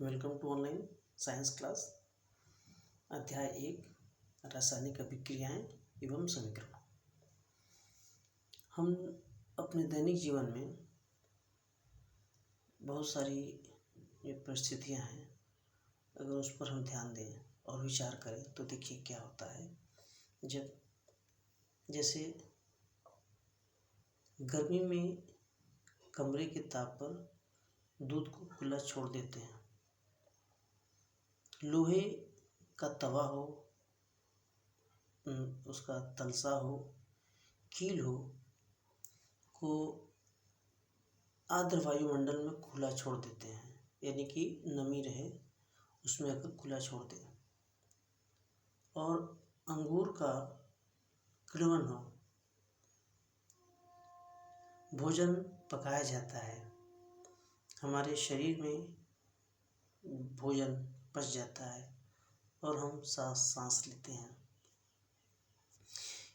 Welcome to online science class. अध्याय 1 रासायनिक अभिक्रियाएं एवं समीकरण। हम अपने दैनिक जीवन में बहुत सारी ये परिस्थितियां हैं, अगर उस पर हम ध्यान दें और विचार करें तो देखिए क्या होता है। जब जैसे गर्मी में कमरे के ताप पर दूध को खुला छोड़ देते हैं, लोहे का तवा हो, उसका तलसा हो, कील हो, को आर्द्र वायुमंडल में खुला छोड़ देते हैं, यानी कि नमी रहे उसमें अगर खुला छोड़ दें। और अंगूर का किण्वन हो, भोजन पकाया जाता है, हमारे शरीर में भोजन पच जाता है और हम सांस लेते हैं।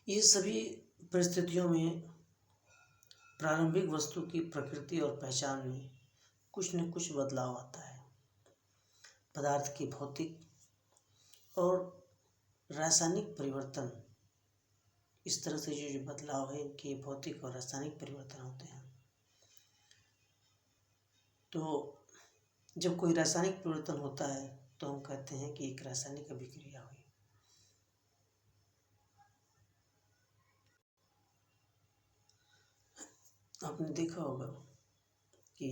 ये सभी परिस्थितियों में प्रारंभिक वस्तु की प्रकृति और पहचान में कुछ न कुछ बदलाव आता है। पदार्थ के भौतिक और रासायनिक परिवर्तन, इस तरह से जो बदलाव है इनके भौतिक और रासायनिक परिवर्तन होते हैं। तो जब कोई रासायनिक परिवर्तन होता है तो हम कहते हैं कि एक रासायनिक अभिक्रिया हुई। आपने देखा होगा कि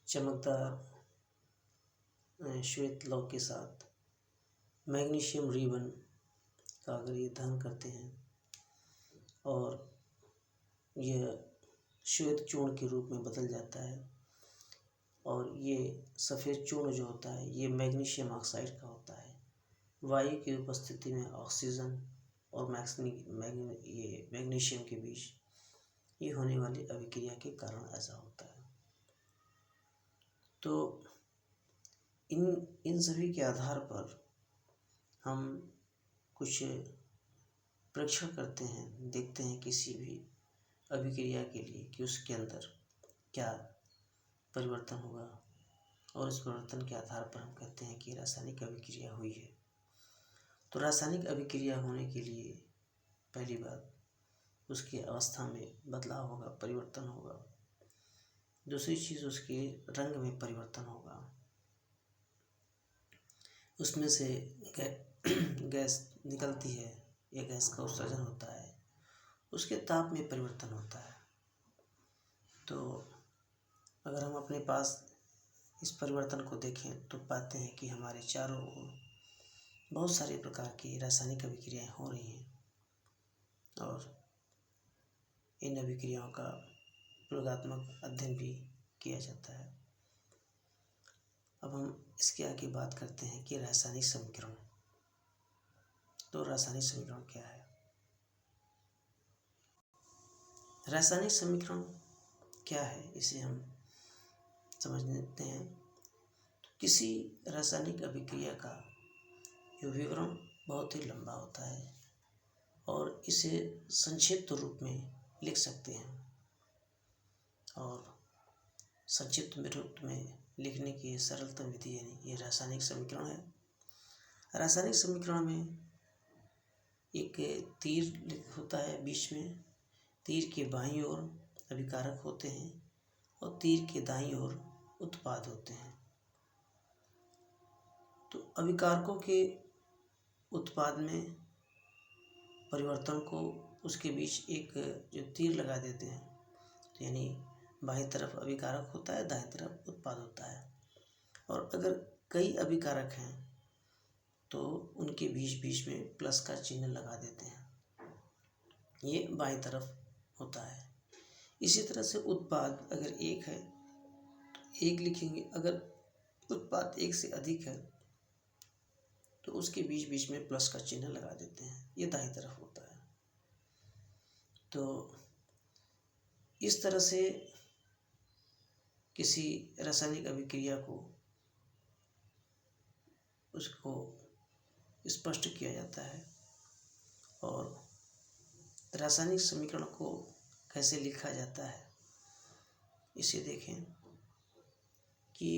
चमकदार श्वेत लौ के साथ मैग्नीशियम रिबन का अगर ये दहन करते हैं और यह श्वेत चूर्ण के रूप में बदल जाता है, और ये सफ़ेद चूर्ण जो होता है ये मैग्नीशियम ऑक्साइड का होता है। वायु की उपस्थिति में ऑक्सीजन और मैग्नीशियम के बीच ये होने वाली अभिक्रिया के कारण ऐसा होता है। तो इन सभी के आधार पर हम कुछ परीक्षण करते हैं, देखते हैं किसी भी अभिक्रिया के लिए कि उसके अंदर क्या परिवर्तन होगा, और इस परिवर्तन के आधार पर हम कहते हैं कि रासायनिक अभिक्रिया हुई है। तो रासायनिक अभिक्रिया होने के लिए पहली बात उसकी अवस्था में बदलाव होगा, परिवर्तन होगा। दूसरी चीज़ उसके रंग में परिवर्तन होगा, उसमें से गैस निकलती है या गैस का उत्सर्जन होता है, उसके ताप में परिवर्तन होता है। तो अगर हम अपने पास इस परिवर्तन को देखें तो पाते हैं कि हमारे चारों ओर बहुत सारे प्रकार की रासायनिक अभिक्रियाएं हो रही हैं, और इन अभिक्रियाओं का प्रयोगात्मक अध्ययन भी किया जाता है। अब हम इसके आगे बात करते हैं कि रासायनिक समीकरण। तो रासायनिक समीकरण क्या है? रासायनिक समीकरण क्या है इसे हम समझ लेते हैं। तो किसी रासायनिक अभिक्रिया का जो विवरण बहुत ही लंबा होता है और इसे संक्षिप्त रूप में लिख सकते हैं, और संक्षिप्त रूप में लिखने की सरलतम विधि यानी ये रासायनिक समीकरण है। रासायनिक समीकरण में एक तीर होता है बीच में, तीर के बाईं ओर अभिकारक होते हैं और तीर के दाईं ओर उत्पाद होते हैं। तो अभिकारकों के उत्पाद में परिवर्तन को उसके बीच एक जो तीर लगा देते हैं, तो यानी बाईं तरफ अभिकारक होता है, दाईं तरफ उत्पाद होता है। और अगर कई अभिकारक हैं तो उनके बीच बीच में प्लस का चिन्ह लगा देते हैं, ये बाईं तरफ होता है। इसी तरह से उत्पाद अगर एक है तो एक लिखेंगे, अगर उत्पाद एक से अधिक है तो उसके बीच बीच में प्लस का चिन्ह लगा देते हैं, ये दाईं तरफ होता है। तो इस तरह से किसी रासायनिक अभिक्रिया को उसको स्पष्ट किया जाता है। और रासायनिक समीकरण को कैसे लिखा जाता है इसे देखें कि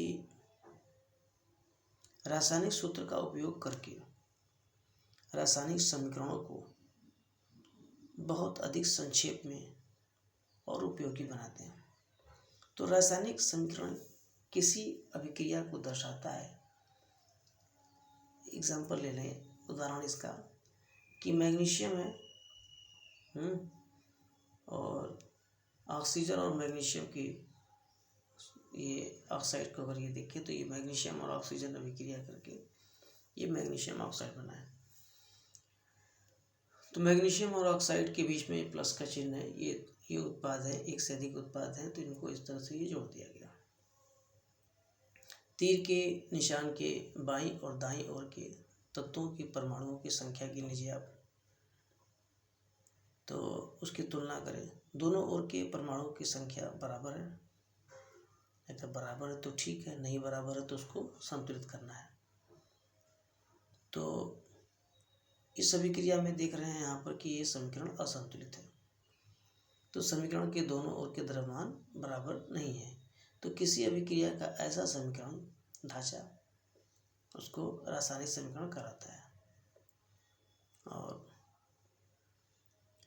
रासायनिक सूत्र का उपयोग करके रासायनिक समीकरणों को बहुत अधिक संक्षेप में और उपयोगी बनाते हैं। तो रासायनिक समीकरण किसी अभिक्रिया को दर्शाता है। एग्जाम्पल ले लें, उदाहरण इसका कि मैग्नीशियम है और ऑक्सीजन और मैग्नीशियम की ये ऑक्साइड को अगर ये देखें तो ये मैग्नीशियम और ऑक्सीजन अभिक्रिया करके ये मैग्नीशियम ऑक्साइड बना है। तो मैग्नीशियम और ऑक्साइड के बीच में प्लस का चिन्ह है। ये उत्पाद है, एक से अधिक उत्पाद हैं, तो इनको इस तरह से ये जोड़ दिया गया। तीर के निशान के बाईं और दाईं ओर के तत्वों की परमाणुओं की संख्या गिन लीजिए आप, तो उसकी तुलना करें। दोनों ओर के परमाणुओं की संख्या बराबर है। अगर बराबर है तो ठीक है, नहीं बराबर है तो उसको संतुलित करना है। तो इस अभिक्रिया में देख रहे हैं यहाँ पर कि ये समीकरण असंतुलित है। तो समीकरण के दोनों ओर के द्रव्यमान बराबर नहीं है। तो किसी अभिक्रिया का ऐसा समीकरण ढांचा उसको रासायनिक समीकरण कहलाता है और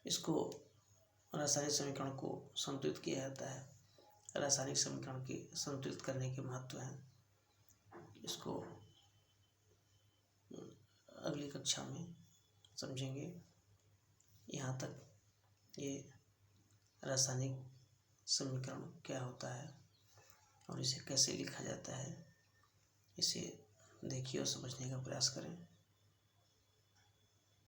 इसको रासायनिक समीकरण को संतुलित किया जाता है। रासायनिक समीकरण की संतुलित करने के महत्व हैं, इसको अगली कक्षा में समझेंगे। यहाँ तक ये रासायनिक समीकरण क्या होता है और इसे कैसे लिखा जाता है, इसे देखिए और समझने का प्रयास करें।